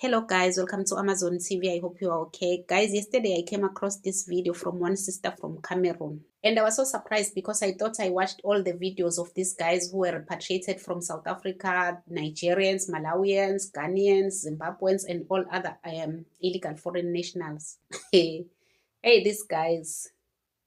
Hello guys, welcome to Amazon TV. I hope you are okay. Guys, yesterday I came across this video from one sister from Cameroon. And I was so surprised because I thought I watched all the videos of these guys who were repatriated from South Africa, Nigerians, Malawians, Ghanaians, Zimbabweans, and all other illegal foreign nationals. Hey, these guys.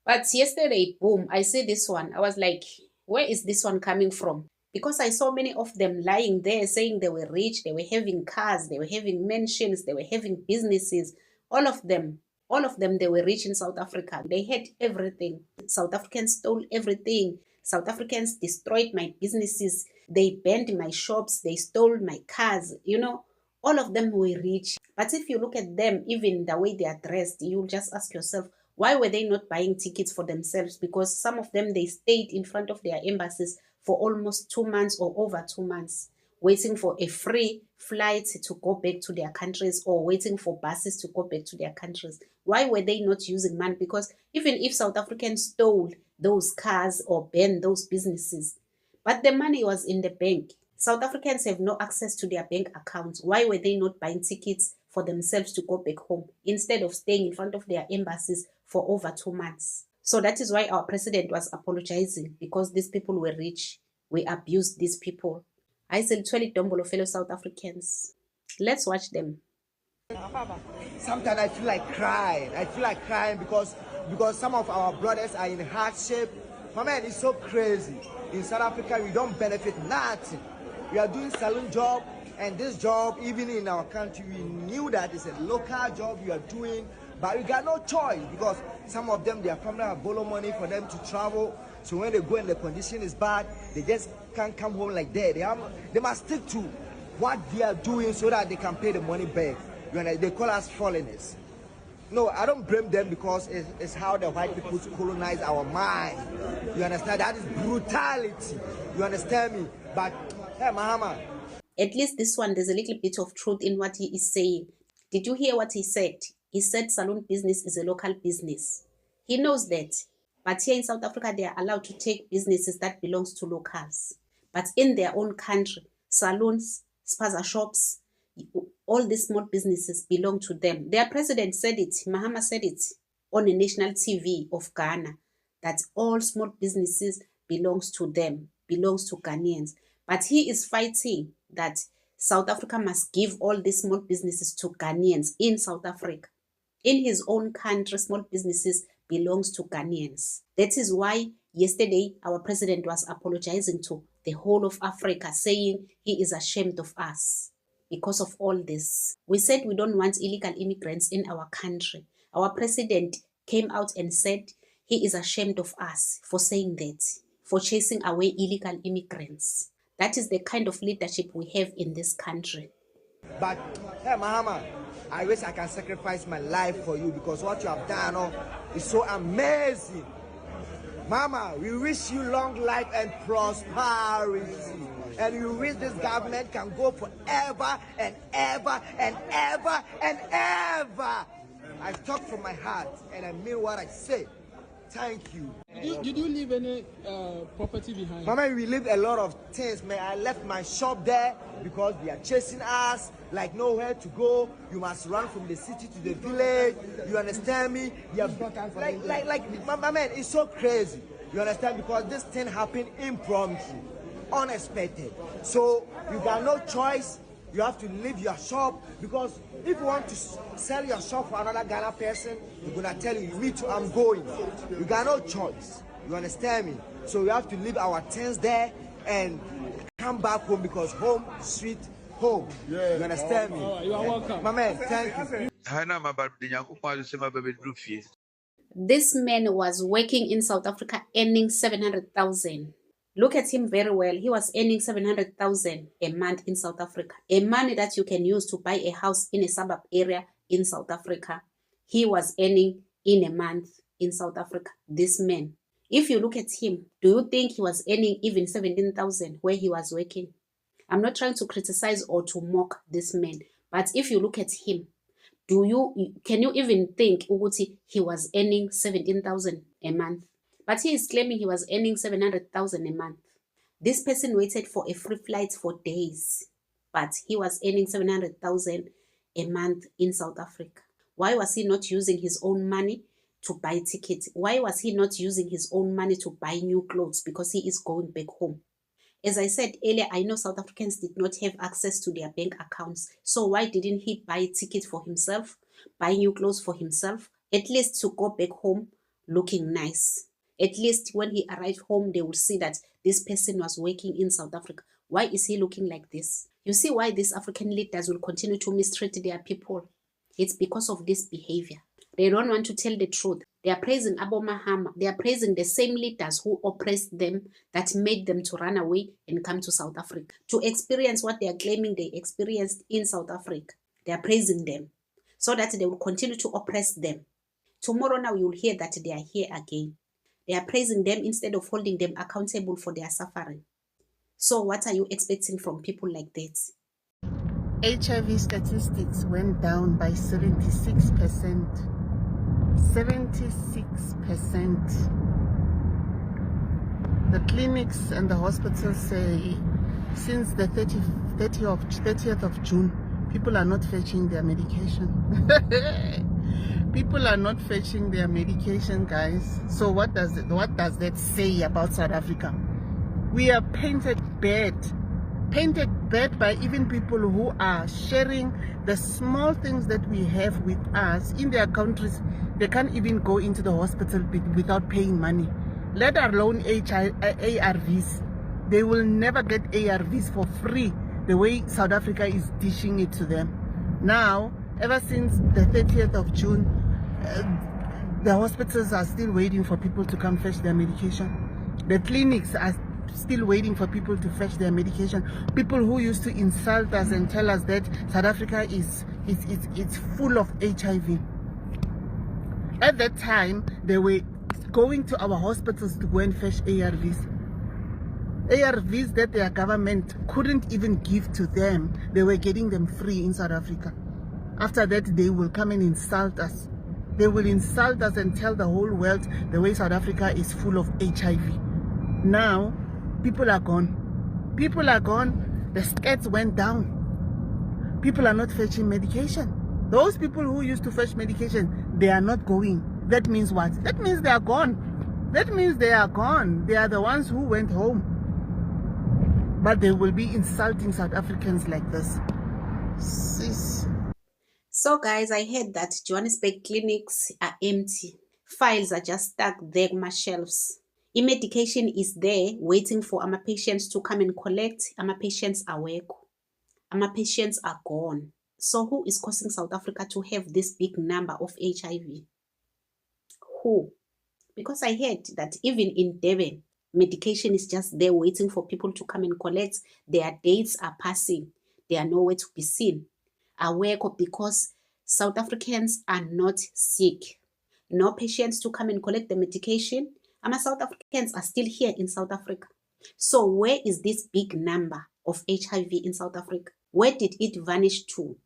But yesterday, boom, I see this one. I was like, where is this one coming from? Because I saw many of them lying there saying they were rich, they were having cars, they were having mansions, they were having businesses. All of them, they were rich in South Africa. They had everything. South Africans stole everything. South Africans destroyed my businesses. They burned my shops. They stole my cars. All of them were rich. But if you look at them, even the way they are dressed, you'll just ask yourself, why were they not buying tickets for themselves? Because some of them, they stayed in front of their embassies for almost 2 months or over 2 months, waiting for a free flight to go back to their countries or waiting for buses to go back to their countries. Why were they not using money? Because even if South Africans stole those cars or burned those businesses, but the money was in the bank. South Africans have no access to their bank accounts. Why were they not buying tickets for themselves to go back home instead of staying in front of their embassies for over 2 months? So that is why our president was apologizing, because these people were rich. We abused these people. I say, Dombolo, fellow South Africans. Let's watch them. Sometimes I feel like crying. I feel like crying because some of our brothers are in hardship. My man, it's so crazy. In South Africa, we don't benefit nothing. We are doing salon job, and this job, even in our country, we knew that it's a local job we are doing, but we got no choice because some of them, their family have borrowed money for them to travel. So when they go and the condition is bad, they just can't come home like that. They must stick to what they are doing so that they can pay the money back. They call us foreigners. No, I don't blame them because it's how the white people colonize our mind. You understand? That is brutality. You understand me? But, hey, Mahama. At least this one, there's a little bit of truth in what he is saying. Did you hear what he said? He said salon business is a local business. He knows that. But here in South Africa, they are allowed to take businesses that belongs to locals. But in their own country, salons, spaza shops, all these small businesses belong to them. Their president said it, Mahama said it on a national TV of Ghana, that all small businesses belongs to them, belongs to Ghanaians. But he is fighting that South Africa must give all these small businesses to Ghanaians in South Africa. In his own country, small businesses belongs to Ghanaians. That is why yesterday our president was apologizing to the whole of Africa, saying he is ashamed of us because of all this. We said we don't want illegal immigrants in our country. Our president came out and said he is ashamed of us for saying that, for chasing away illegal immigrants. That is the kind of leadership we have in this country. But, hey, Mahama, I wish I can sacrifice my life for you because what you have done is so amazing. Mama, we wish you long life and prosperity. And we wish this government can go forever and ever and ever and ever. I talk from my heart and I mean what I say. Thank you. Did you leave any property behind? Mama, we leave a lot of things, man. I left my shop there because they are chasing us, like nowhere to go. You must run from the city to the village. You understand me? My man, it's so crazy. You understand? Because this thing happened impromptu, unexpected. So you got no choice. You have to leave your shop because if you want to sell your shop for another Ghana person, they're gonna tell you, me too, I'm going. You got no choice. You understand me? So we have to leave our tents there and come back home because home, sweet home. Yeah. You understand me? You are welcome. My man, thank you. This man was working in South Africa earning 700,000. Look at him very well. He was earning 700,000 a month in South Africa. A money that you can use to buy a house in a suburb area in South Africa. He was earning in a month in South Africa. This man. If you look at him, do you think he was earning even 17,000 where he was working? I'm not trying to criticize or to mock this man. But if you look at him, can you even think Uguti he was earning 17,000 a month? But he is claiming he was earning 700,000 a month. This person waited for a free flight for days, but he was earning 700,000 a month in South Africa? Why was he not using his own money to buy tickets? Why was he not using his own money to buy new clothes? Because he is going back home. As I said earlier, I know South Africans did not have access to their bank accounts. So why didn't he buy tickets for himself, buy new clothes for himself, at least to go back home looking nice? At least when he arrived home, they would see that this person was working in South Africa. Why is he looking like this? You see why these African leaders will continue to mistreat their people? It's because of this behavior. They don't want to tell the truth. They are praising Abo Mahama. They are praising the same leaders who oppressed them, that made them to run away and come to South Africa to experience what they are claiming they experienced in South Africa. They are praising them so that they will continue to oppress them. Tomorrow now you will hear that they are here again. They are praising them instead of holding them accountable for their suffering. So what are you expecting from people like that? HIV statistics went down by 76%. 76%. The clinics and the hospitals say since the 30th of June, people are not fetching their medication. People are not fetching their medication, guys. So what does that say about South Africa? We are painted bad by even people who are sharing the small things that we have with us in their countries. They can't even go into the hospital without paying money, let alone ARVs. They will never get ARVs for free the way South Africa is dishing it to them. Now, ever since the 30th of June, the hospitals are still waiting for people to come fetch their medication. The clinics are still waiting for people to fetch their medication. People who used to insult us and tell us that South Africa is full of HIV. At that time, they were going to our hospitals to go and fetch ARVs. ARVs that their government couldn't even give to them. They were getting them free in South Africa. After that, they will come and insult us. They will insult us and tell the whole world the way South Africa is full of HIV. Now, people are gone. People are gone. The scats went down. People are not fetching medication. Those people who used to fetch medication, they are not going. That means what? That means they are gone. That means they are gone. They are the ones who went home. But they will be insulting South Africans like this. Sis. So guys, I heard that Johannesburg clinics are empty. Files are just stuck there on my shelves. Medication is there waiting for our patients to come and collect. Our patients are work. Our patients are gone. So who is causing South Africa to have this big number of HIV? Who? Because I heard that even in Durban, medication is just there waiting for people to come and collect. Their dates are passing. They are nowhere to be seen. Aware because South Africans are not sick. No patients to come and collect the medication. South Africans are still here in South Africa. So where is this big number of HIV in South Africa? Where did it vanish to?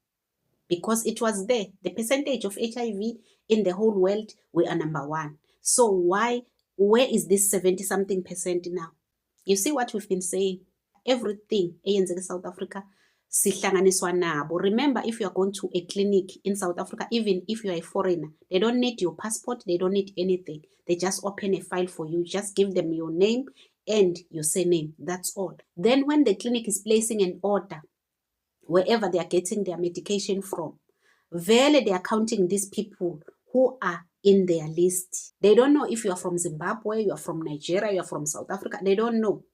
Because it was there. The percentage of HIV in the whole world, we are number one. So where is this 70-something% now? You see what we've been saying? Everything in South Africa, sihlanganiswa nabo. Remember, if you are going to a clinic in South Africa, even if you are a foreigner, they don't need your passport, they don't need anything. They just open a file for you. Just give them your name and your surname. That's all. Then when the clinic is placing an order, wherever they are getting their medication from, they are counting these people who are in their list. They don't know if you are from Zimbabwe, you are from Nigeria, you are from South Africa. They don't know.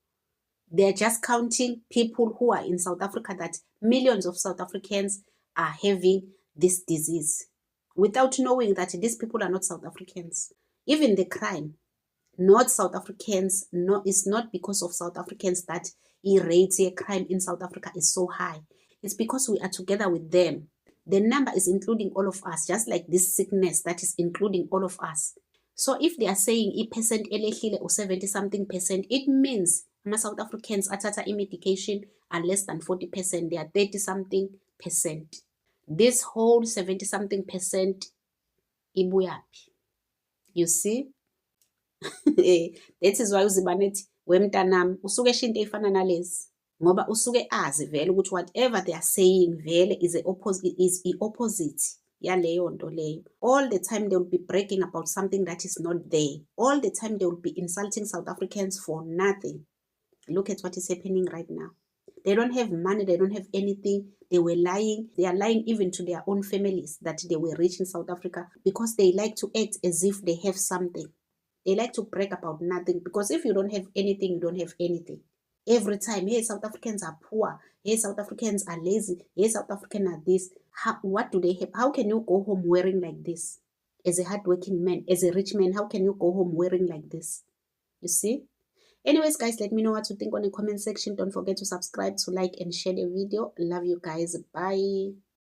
They're just counting people who are in South Africa, that millions of South Africans are having this disease without knowing that these people are not South Africans. Even the crime, not South Africans, no, it's not because of South Africans that rates a crime in South Africa is so high. It's because we are together with them. The number is including all of us, just like this sickness that is including all of us. So if they are saying percent elehlile or 70-something%, it means South Africans athatha medication are less than 40%. They are 30-something%. This whole 70-something% ibuyapi. You see? That is why uzibanethi wemntanami usuke eshinto efana nalezi. Ngoba usuke azi vele ukuthi whatever they are saying vele is opposite yaleyo nto leyo. All the time they will be bragging about something that is not there. All the time they will be insulting South Africans for nothing. Look at what is happening right now. They don't have money, they don't have anything. They were lying. They are lying even to their own families that they were rich in South Africa because they like to act as if they have something. They like to brag about nothing because if you don't have anything, you don't have anything. Every time, hey, South Africans are poor. Hey, South Africans are lazy. Hey, South Africans are this. What do they have? How can you go home wearing like this? As a hardworking man, as a rich man, how can you go home wearing like this? You see? Anyways, guys, let me know what you think on the comment section. Don't forget to subscribe, to like, and share the video. Love you guys. Bye.